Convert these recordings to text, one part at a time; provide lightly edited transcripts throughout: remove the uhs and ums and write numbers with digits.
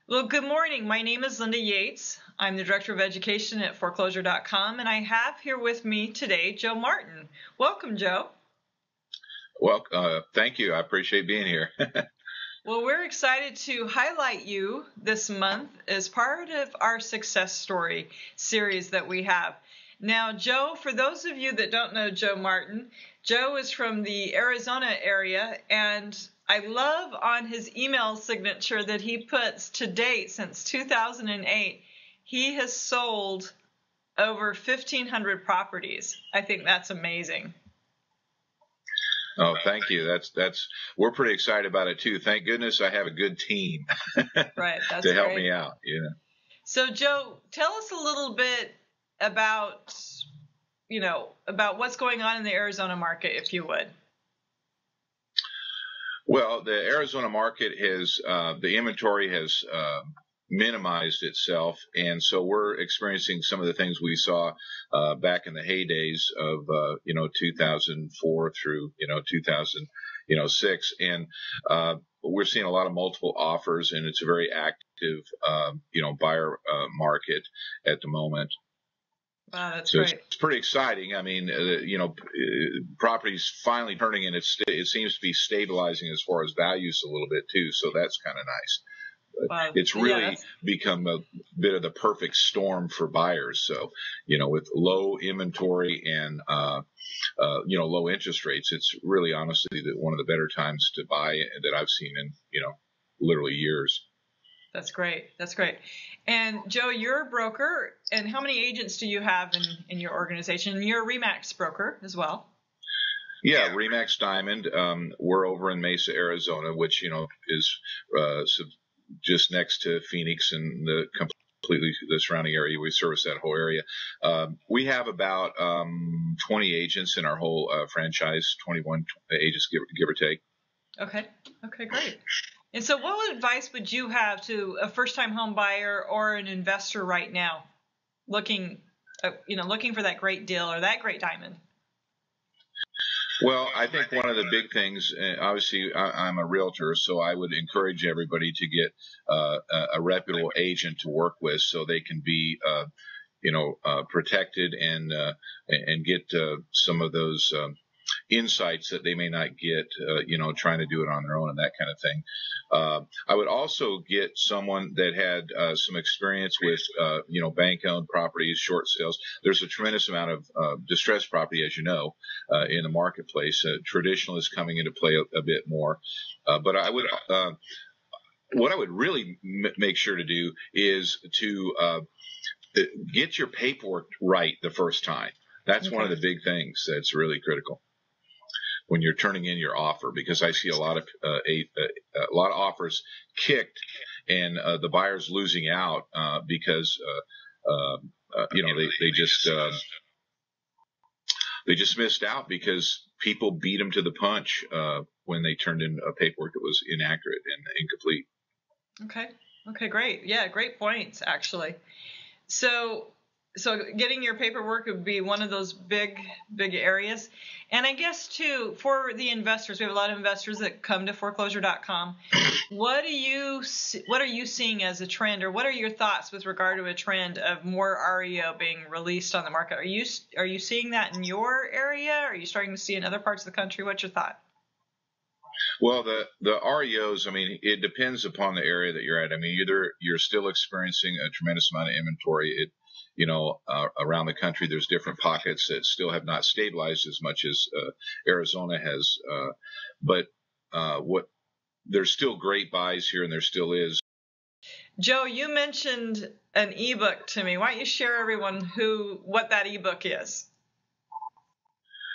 Well, good morning. My name is Linda Yates. I'm the Director of Education at foreclosure.com, and I have here with me today Joe Martin. Welcome, Joe. Well, thank you. I appreciate being here. Well, we're excited to highlight you this month as part of our success story series that we have. Now, Joe, for those of you that don't know Joe Martin, Joe is from the Arizona area, and I love on his email signature that he puts to date since 2008, he has sold over 1,500 properties. I think that's amazing. Oh, thank you. We're pretty excited about it too. Thank goodness I have a good team Right, that's to help great. me out. So, Joe, tell us a little bit about, about what's going on in the Arizona market, if you would. Well, the Arizona market the inventory has minimized itself, and so we're experiencing some of the things we saw back in the heydays of 2004 through 2006, and we're seeing a lot of multiple offers, and it's a very active buyer market at the moment. Wow, that's so great. It's pretty exciting. I mean, property's finally turning, and it seems to be stabilizing as far as values a little bit too. So that's kind of nice. Wow. It's really become a bit of the perfect storm for buyers. So, with low inventory and low interest rates, it's really honestly one of the better times to buy that I've seen in literally years. That's great. That's great. And Joe, you're a broker, and how many agents do you have in your organization? You're a RE/MAX broker as well. Yeah, RE/MAX Diamond. We're over in Mesa, Arizona, which is just next to Phoenix and completely the surrounding area. We service that whole area. We have about 20 agents in our whole franchise, 21 agents, give or take. Okay, great. And so what advice would you have to a first-time home buyer or an investor right now looking for that great deal or that great diamond? Well, I think one of the big things, obviously, I'm a realtor, so I would encourage everybody to get a reputable agent to work with, so they can be, protected and get some of those insights that they may not get, trying to do it on their own and that kind of thing. I would also get someone that had some experience with, bank-owned properties, short sales. There's a tremendous amount of distressed property, as you know, in the marketplace. Traditional is coming into play a bit more. But I would, what I would really make sure to do is to get your paperwork right the first time. That's one of the big things that's really critical when you're turning in your offer, because I see a lot of offers kicked, and the buyer's losing out because they just missed out because people beat them to the punch when they turned in a paperwork that was inaccurate and incomplete. Okay, great. Yeah, great points actually. So getting your paperwork would be one of those big areas. And I guess too, for the investors, we have a lot of investors that come to foreclosure.com. What are you seeing as a trend, or what are your thoughts with regard to a trend of more REO being released on the market? Are you seeing that in your area? Are you starting to see in other parts of the country? What's your thought? Well, the REOs, I mean, it depends upon the area that you're at. I mean, either you're still experiencing a tremendous amount of inventory. Around the country, there's different pockets that still have not stabilized as much as Arizona has. But there's still great buys here, and there still is. Joe, you mentioned an EBook to me. Why don't you share everyone what that EBook is?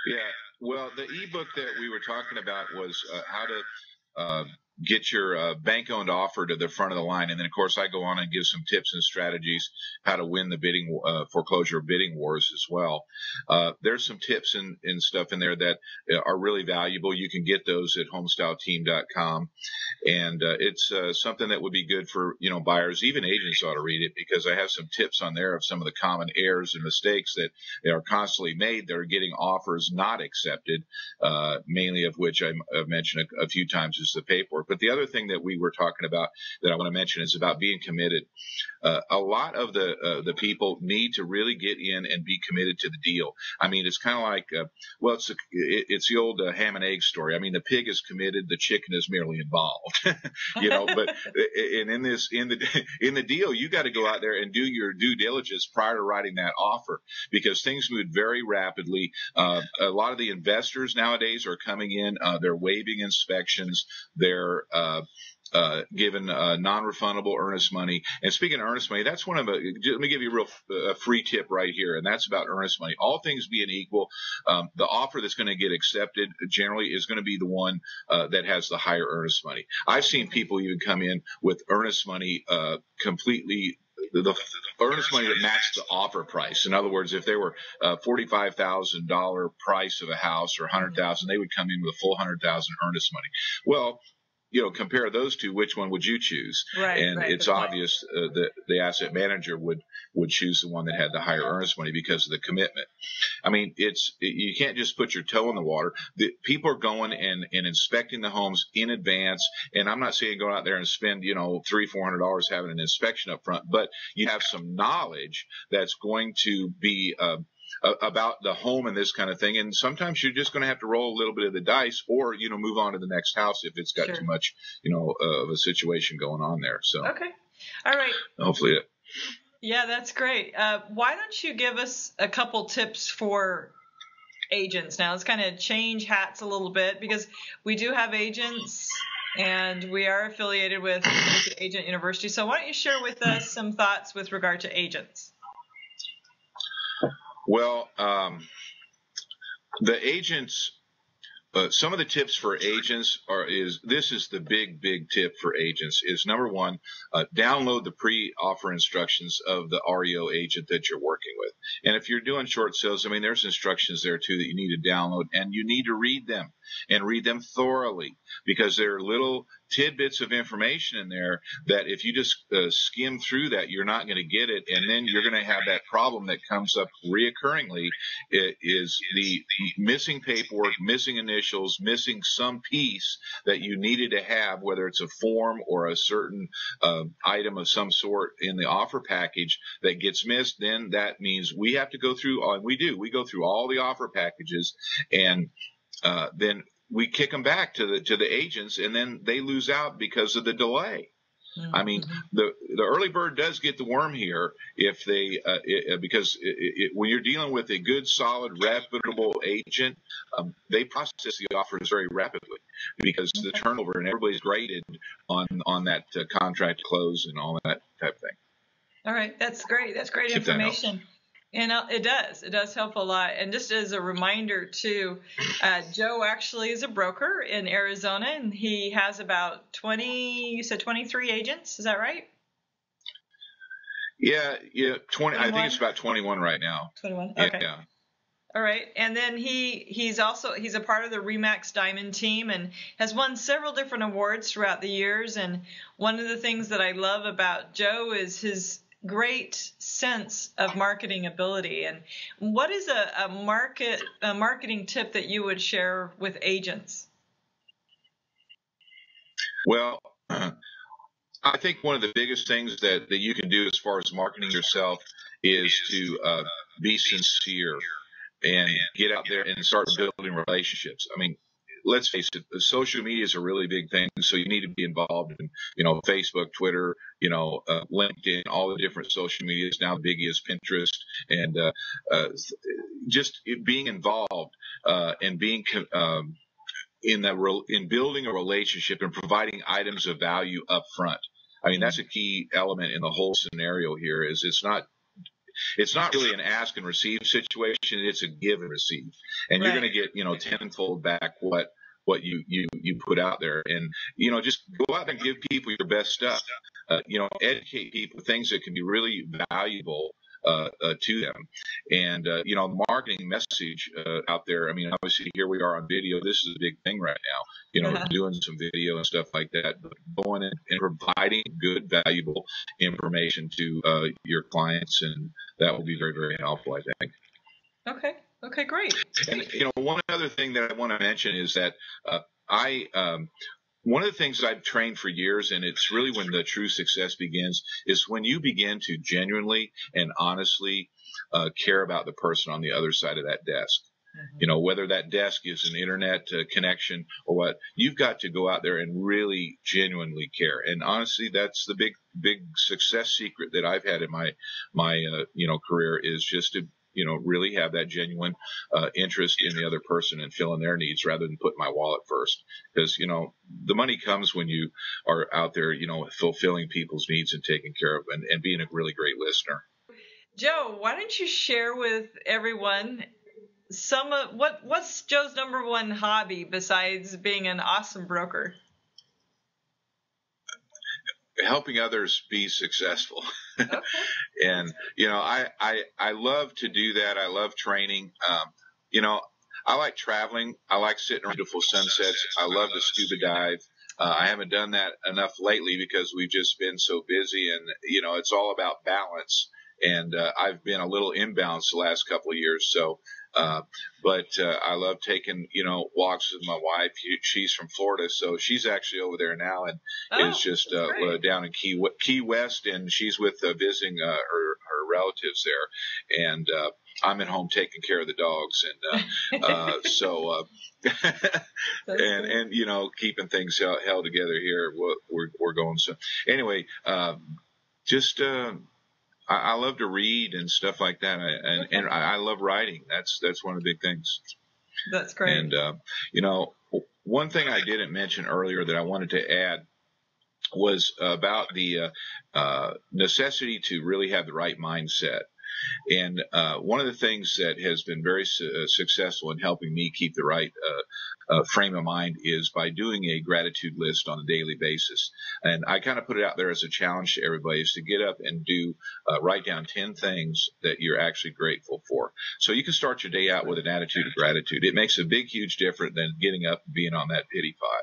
Yeah. Well, the EBook that we were talking about was how to get your bank-owned offer to the front of the line. And then, of course, I go on and give some tips and strategies how to win the foreclosure bidding wars as well. There's some tips and stuff in there that are really valuable. You can get those at homestyleteam.com. And it's something that would be good for, buyers. Even agents ought to read it, because I have some tips on there of some of the common errors and mistakes that are constantly made that are getting offers not accepted, mainly of which I've mentioned a few times is the paperwork. But the other thing that we were talking about that I want to mention is about being committed. A lot of the people need to really get in and be committed to the deal. I mean, it's kind of like, well, it's the old ham and egg story. I mean, the pig is committed, the chicken is merely involved, But and in the deal, you got to go out there and do your due diligence prior to writing that offer, because things move very rapidly. A lot of the investors nowadays are coming in. They're waiving inspections. They're given non-refundable earnest money. And speaking of earnest money, that's one of let me give you a real free tip right here, and that's about earnest money. All things being equal, the offer that's going to get accepted generally is going to be the one that has the higher earnest money. I've seen people even come in with earnest money completely. The earnest money that matched the offer price. In other words, if they were $45,000 price of a house or $100,000, they would come in with a full $100,000 earnest money. Well, compare those two, which one would you choose? Right. And it's obvious that the asset manager would choose the one that had the higher earnest money because of the commitment. I mean, you can't just put your toe in the water. People are going and inspecting the homes in advance. And I'm not saying go out there and spend, $300-400 having an inspection up front, but you have some knowledge that's going to be, about the home and this kind of thing. And sometimes you're just going to have to roll a little bit of the dice or, move on to the next house if it's got too much, of a situation going on there. So, okay. All right. Hopefully Yeah, that's great. Why don't you give us a couple tips for agents? Now let's kind of change hats a little bit, because we do have agents and we are affiliated with the Agent University. So why don't you share with us some thoughts with regard to agents? Well, the agents, some of the tips for agents this is the big tip for agents is, number one, download the pre-offer instructions of the REO agent that you're working with. And if you're doing short sales, I mean, there's instructions there too that you need to download, and you need to read them and read them thoroughly, because there are little tidbits of information in there that if you just skim through that, you're not going to get it. And then you're going to have that problem that comes up reoccurringly. It is the missing paperwork, missing initials, missing some piece that you needed to have, whether it's a form or a certain item of some sort in the offer package that gets missed. Then that means we have to go through, and we go through all the offer packages, and then we kick them back to the agents, and then they lose out because of the delay. Mm-hmm. I mean, the early bird does get the worm here if they because when you're dealing with a good, solid, reputable agent, they process the offers very rapidly because the turnover, and everybody's graded on that contract close and all that type of thing. All right, that's great. That's great information. And it does help a lot. And just as a reminder too, Joe actually is a broker in Arizona, and he has about 23 agents. Is that right? Yeah, 20. 21? I think it's about 21 right now. 21. Okay. Yeah. All right. And then he's a part of the Remax Diamond team and has won several different awards throughout the years. And one of the things that I love about Joe is his great sense of marketing ability. And what is a marketing tip that you would share with agents? Well, I think one of the biggest things that you can do as far as marketing yourself is to be sincere and get out there and start building relationships. I mean, let's face it, social media is a really big thing, so you need to be involved in, Facebook, Twitter, LinkedIn, all the different social medias. Now the biggie is Pinterest, and just being involved and being in building a relationship and providing items of value up front. I mean, that's a key element in the whole scenario here. Is it's not really an ask and receive situation. It's a give and receive, and you're going to get tenfold back what you put out there. And just go out and give people your best stuff. Educate people things that can be really valuable to them. And the marketing message out there. I mean, obviously here we are on video. This is a big thing right now. Doing some video and stuff like that, but going in and providing good, valuable information to your clients, and that will be very, very helpful, I think. Okay, great. And one other thing that I want to mention is that one of the things I've trained for years, and it's really when the true success begins, is when you begin to genuinely and honestly care about the person on the other side of that desk. Whether that desk is an internet connection or what, you've got to go out there and really genuinely care. And honestly, that's the big success secret that I've had in my career, is just to really have that genuine interest in the other person and filling their needs rather than putting my wallet first. Because, the money comes when you are out there, fulfilling people's needs and taking care of and being a really great listener. Joe, why don't you share with everyone some of what's Joe's number one hobby besides being an awesome broker? Helping others be successful. Okay. And, I love to do that. I love training. I like traveling. I like sitting around beautiful sunsets. I love to scuba dive. I haven't done that enough lately because we've just been so busy, and, it's all about balance. And I've been a little imbalanced the last couple of years. So, but I love taking, walks with my wife. She's from Florida, so she's actually over there now and is just down in Key West, and she's with visiting her relatives there. And I'm at home taking care of the dogs, and so and keeping things held together here. We're going. So anyway, just. I love to read and stuff like that, and I love writing. That's one of the big things. That's great. And one thing I didn't mention earlier that I wanted to add was about the necessity to really have the right mindset. And one of the things that has been very successful in helping me keep the right frame of mind is by doing a gratitude list on a daily basis. And I kind of put it out there as a challenge to everybody, is to get up and write down 10 things that you're actually grateful for. So you can start your day out with an attitude of gratitude. It makes a big, huge difference than getting up and being on that pity pot.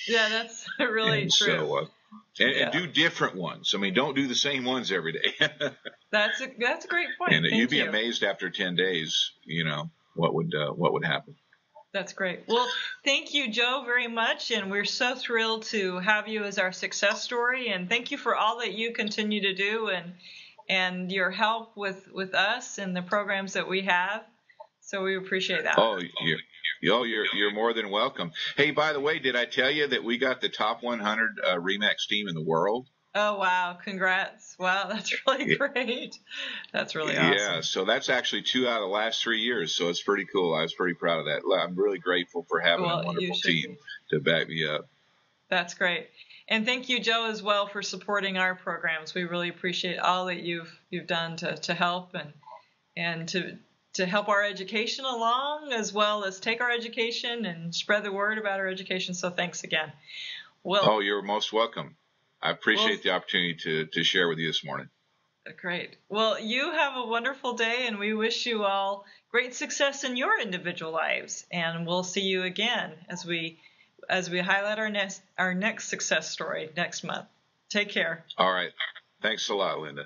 Yeah, that's really true. So, and do different ones. I mean, don't do the same ones every day. That's a great point. And you'd be amazed after 10 days, what would happen. That's great. Well, thank you, Joe, very much. And we're so thrilled to have you as our success story. And thank you for all that you continue to do and your help with us and the programs that we have. So we appreciate that. Oh, you're more than welcome. Hey, by the way, did I tell you that we got the top 100 RE/MAX team in the world? Oh, wow. Congrats. Wow, that's really great. That's really awesome. Yeah, so that's actually 2 out of the last 3 years, so it's pretty cool. I was pretty proud of that. I'm really grateful for having a wonderful team to back me up. That's great. And thank you, Joe, as well, for supporting our programs. We really appreciate all that you've done to help and to help our education along, as well as take our education and spread the word about our education. So thanks again. Well, you're most welcome. I appreciate the opportunity to share with you this morning. Great. Well, you have a wonderful day, and we wish you all great success in your individual lives. And we'll see you again as we highlight our next success story next month. Take care. All right. Thanks a lot, Linda.